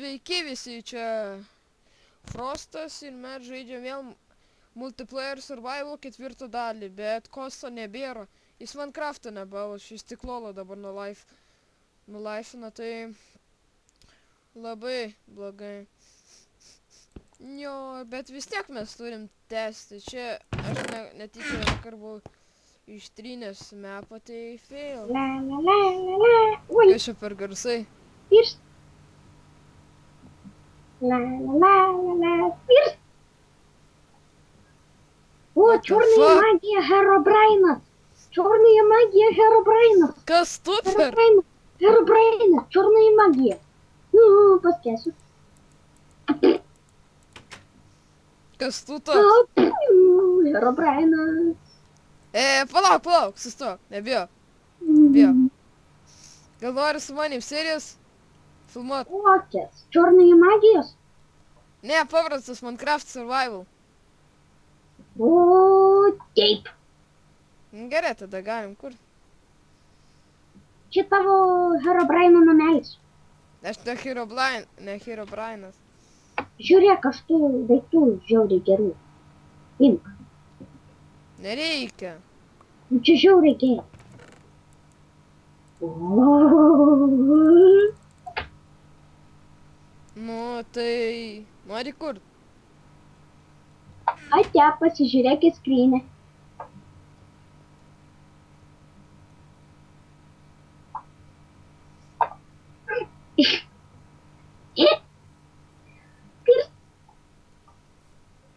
Sveiki visi, čia Frostas ir mes žaidžiam vėl Multiplayer Survival 4 dalį, bet Kosto nebėra. Jis Minecraft'ą nebuvo, šis tik Lolo dabar nulaifina, tai labai blogai. Jo, bet vis tiek mes turim tęsti. Čia aš netyčia vakar buvau ištrynęs mapą, tai fail. La la la la la. Ui, Kas čia per garsai? pirst. La la la la la. Pirst. О, What the черная fuck? магия Herobrine. Черная магия Herobrine. Kas tu per? Herobrine. Черная магия. Ну, paskėsiu. Kas tu toks? Herobrine. Palauk, sustok, nebijok. Gal nori su manim serijos filmuot? Kokias? Черная магijos? Ne, paprastas Minecraft Survival. O, taip. Gerai, tada galim kur. Čia tavo Herobrine namelis. Aš ne Herobrine'as. Žiūrėk, aš tų daiktų žiauriai gerų. Imk. Nereikia. Nu, čia žiauriai geri. Nu, tai... Nori kur? Ate, pasižiūrėk į skrynę.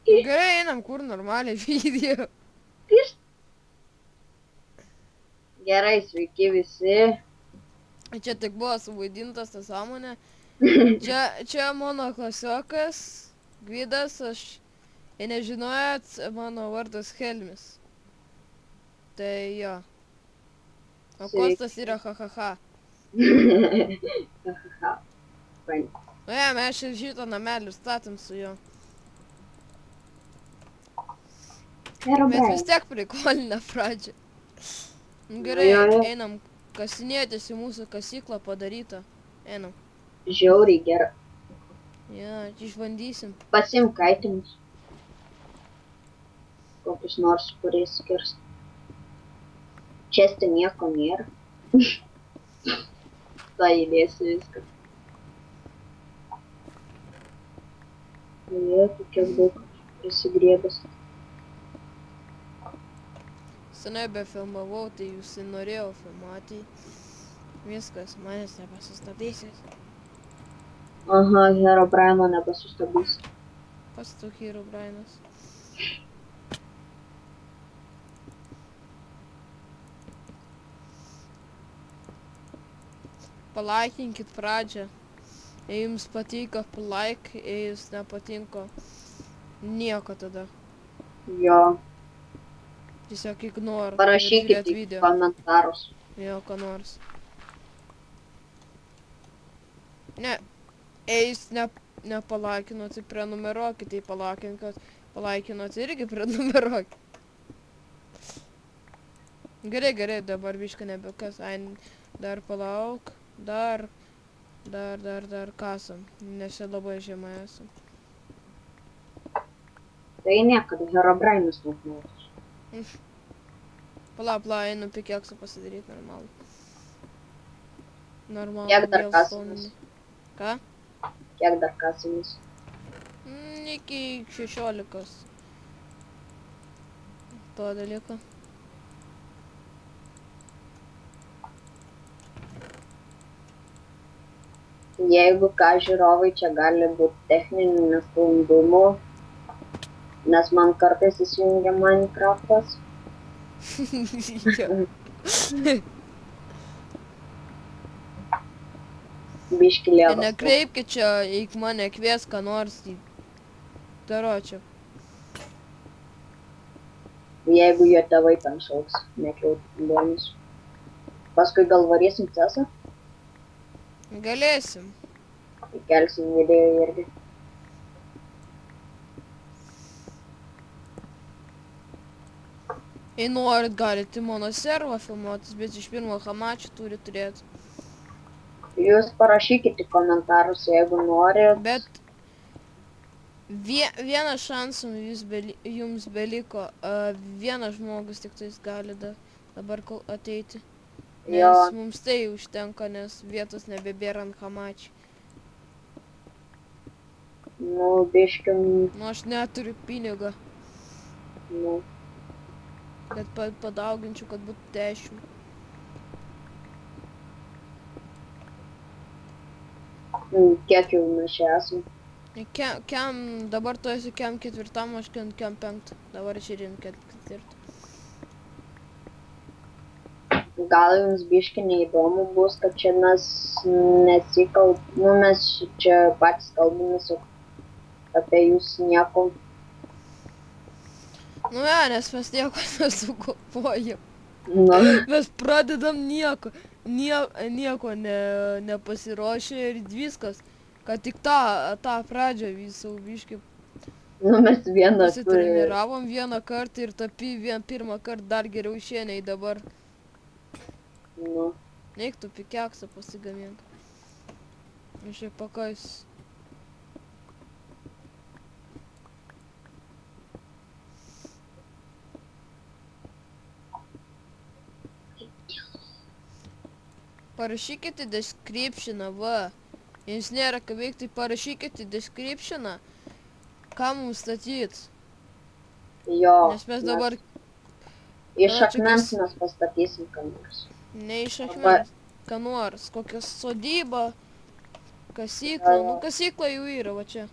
Gerai, einam kur normaliai video. Pirst. Gerai, sveiki visi. Čia tik buvo suvaidintas tą sąmonę. Čia mano klasiokas, Gvidas, jei nežinojat, mano vardas Helmis. Tai jo. O Sveiki. Kostas yra hahaha. Fine. Ne, mes čia šitą namelį statėm su juo. Bet Herobrine. vis tiek prikolinę pradžią. Gerai, Jo. einam kasinėtis į mūsų kasyklą padarytą. Einam. Žiauriai gera. Ja, išbandysim. Pasimk kaitinius. Kokius nors, kuriais skirs. Čiasti nieko nėra. Ta įdėsiu viską. Jie, kiek daug prisigriebęs. Senai be filmavau, tai jūs norėjau filmuoti. Viskas, manęs nepasustabdysit. Aha, Herobrine nepasustabdys. Pas tu Herobrine'as. Palaikinkit pradžią. Jei jums patiko, palaik, jei jums nepatinko, nieko tada. Jo, Tiesiog ignore. ir parašykit žiūrėt į video. komentarus. Jo, ką nors. Ne, jei jūs nepalaikinot, tai prenumeruokit, jei palaikinot, irgi prenumeruokit. Gerai, dabar biškai nebekas. Ai, dar palauk. Dar kasam, nes čia labai žemai esam. Tai niekada Herobrine'as nuknautas. Palauk, einu pikeksą pasidaryti normalų. Normalų. Kiek dar vėl kasamas? stovinį. Ką? Kiek dar kasimis? Iki 16. To dalyko. Jeigu ką, žiūrovai, čia gali būti techninių nesklandumų, nes man kartais įsijungia Minecraftas. Jo. Biški Ir lėvas. nekreipkit čia, jeigu mane kvies, ką nors, tai daročiau. Jeigu jo tėvai ten šauks, nekreipkit dėmesio. Paskui gal varysim cesą, Galėsim. įkelsim video irgi. Jei norit, galite mano servą filmuotis, bet iš pirmo hamačių turi turėti. Jūs parašykite į komentarus, jeigu norit. Bet vienas šansas jums beliko. Vienas žmogus tik tais gali dabar ateiti. Nes Jo. mums tai užtenka, nes vietos nebebėra ant hamačių. Nu, biškim, Nu, aš neturiu pinigą, nu, bet padauginčiau, kad būtų 10. kiek jau mes čia esam. Kiam, dabar tu esi kiam 4, aš kiam 5. Dabar žiūrim 4. Gal jums biški neįdomu bus, kad čia mes mes čia patys kalbamės apie jūs nieko. Nu, nes mes nieko nesugalvojam. Nu, Mes pradedam nieko nepasiruošę ir viskas. Kad tik tą pradžią visą biškį nu mes vieną pasitreniravom vieną kartą ir pirmą kartą dar geriau išėjo nei dabar. Nu, Neiktų pikeksą pasigamint. Aš jau pakais. Parašykite descriptioną, va. Jums nėra ką veikti, parašykite descriptioną, ką mums statyt. jo. Nes mes dabar Iš čia akmens kas- mes pastatysim ką nors. ne iš akmens, ką nors, kokią sodybą, kasyklą, nu kasykla jau yra, va čia.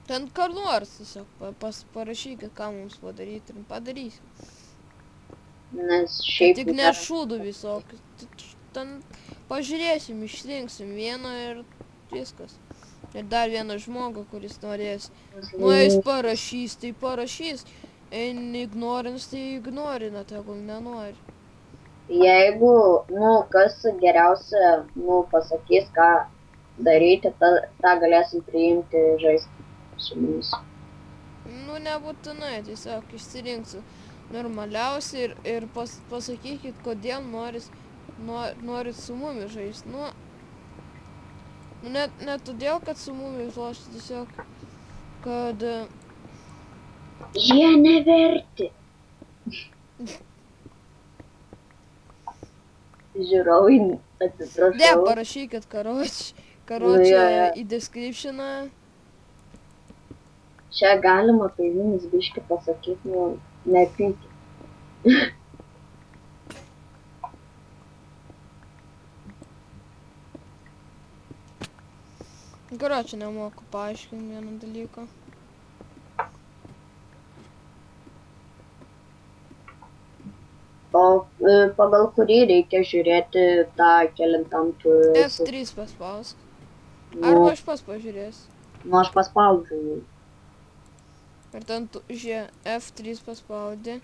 Ten ką nors tiesiog parašykit, ką mums padaryti ir padarysim. Nes šiaip Tik ne šūdų visokius. Ten pažiūrėsim, išrinksim vieną ir viskas. Ir dar vieną žmogų, kuris norės. Nu, jis parašys, tai parašys. Ignorins, tai ignorina, tegul nenori. Jeigu, nu, kas geriausia, nu, pasakys, ką daryti, tą galėsim priimti žaisti su mumis. Nu, nebūtinai, tiesiog išsirinksiu normaliausiai ir pasakykit, kodėl norit su mumis žaisti. Nu, ne todėl, kad su mumis lošti, tiesiog, kad Jie neverti. Žiūrovai, atsiprašau. ne, parašykit karočią Nu, jo. į descriptioną. Čia galima kaimynus biški pasakyti, nu, nepykit. Karočią nemoku paaiškinti vieną dalyką. O pagal kurį reikia žiūrėti tą kelintam tu... F3 paspausk. Nu, Arba aš pas pažiūrėsiu. nu, aš paspaudžiu. Ir ten F3 paspaudė.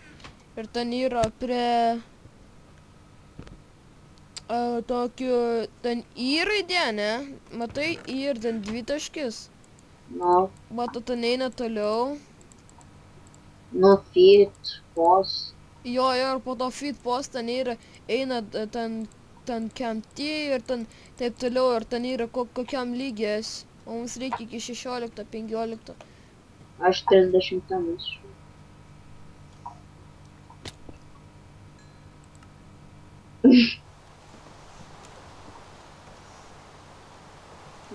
Ir ten yra prie tokiu, ten I raidė, ne? Matai, I ir ten 2 taškis. Nu, Mato, ten eina toliau. nu, fit, post. Jo, ir po to feed post ten yra, eina ten kemti ir ten taip toliau, ir ten yra kokiam lygės. O mums reikia iki 16-15. Aš 30 esu.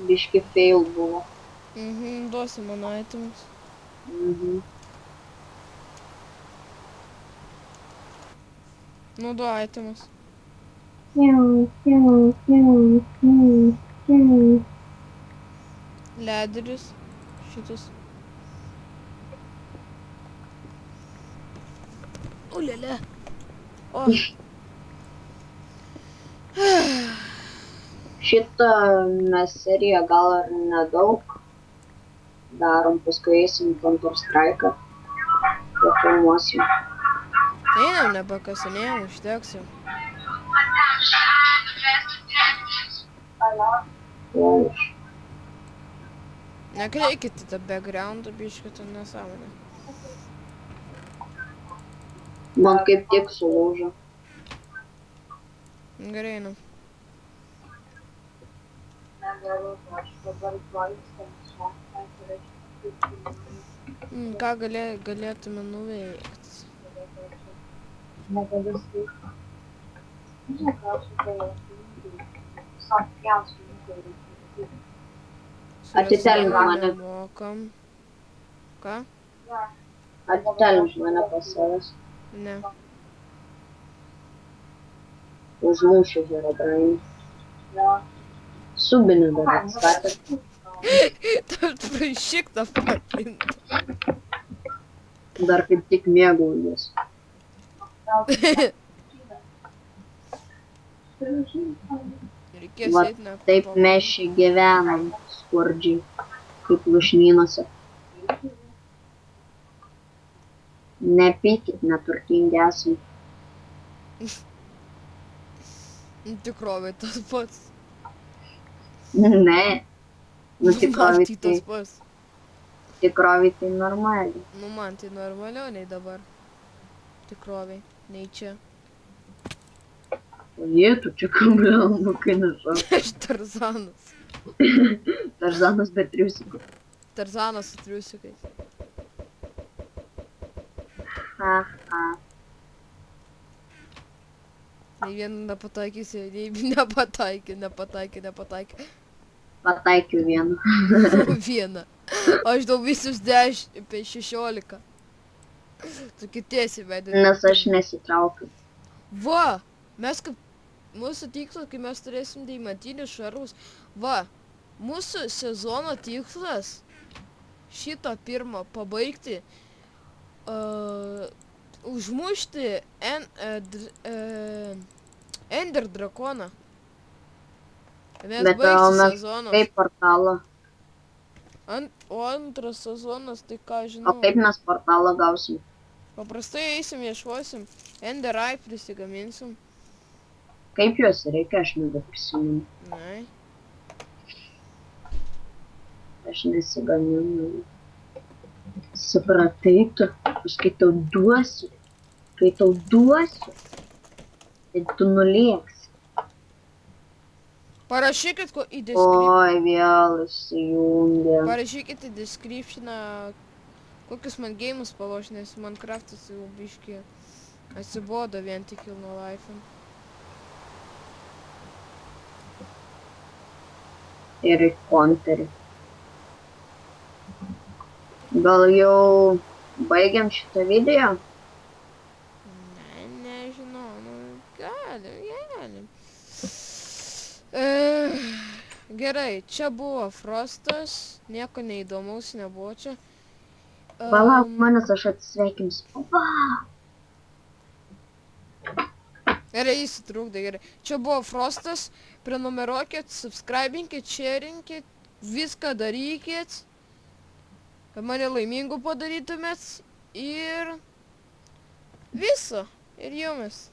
Biški fail buvo. Duosi man items. Mhm. Nu, du items. Lederis. Šitas. Ulele. O. Šitą mes seriją gal ir nedaug darom, paskui eisim Counter Strike'ą. Filmuosim. Einam, nepakasinėjom, užteks jau. Nekreikit į tą backgroundą, biškį, ten nesąmonė. Man kaip tik sulūžo. Gerai, nu. Ką galėtume nuveikti? Negaliu skaityti. Žinai, ką aš galėjau. Atitelk mane. Mokam. Ką? Atitelk mane pas savęs. Ne. Užmušiu Herobrine. Subinį dar atstatė. Tas prašyk tą patinti. Dar kaip tik mėgaujuos. Reikės Va, eit ne. taip mes čia gyvenam skurdžiai, kaip lušnynuose. Nepykit, neturtingi esam. Tikrovai tas pats. Ne. Nu Man tikrovai tai tas pats. tai normaliai. Nu man tai normaliau nei dabar. Tikrovai. Nei čia. O jie, tu čia kambliau, kai nežau. Aš Tarzanas. Tarzanas be triusikų. Tarzanas su triusikais. Ha, ha. Nei vieną nepataikysi, nei nepataikė. Pataikiau vieną. Vieną. Aš daug visus 10, apie 16. Tokie tiesiai veidai. Nes aš nesitraukiu. Va! Mes kaip... Mūsų tikslas, kai mes turėsim deimantinius šarvus. Va! Mūsų sezono tikslas šitą pirmą pabaigti. Užmušti Ender drakoną. Mes Bet baigsim mes sezoną. kaip portalą. O antras sezonas, tai ką O žinau. kaip mes portalą gausim? Paprastai eisim, ieškosim. Ender Eye prisigaminsim. Kaip juos reikia, aš nebeprisimenu. Ne. Aš nesigaminu. Supratai tu, aš kai tau duosiu, tai tu nulėksi. Parašykit į description. Oi, vėl įsijungia. Parašykit į descriptioną, kokius man geimus paloš, nes Minecraftas jau biškį atsibodo vien tik jau nuo life. Ir į konterį. Gal jau baigiam šitą video? Ne, nežinau, nu galim. Gerai, čia buvo Frostas, nieko neįdomaus nebuvo čia. Palauk manęs, aš atsisveikinsiu. Gerai, jis trukdė, gerai. Čia buvo Frostas, prenumeruokit, subscribinkit, sharingit, viską darykit, kad mane laimingų padarytumėt ir viso, ir jumis.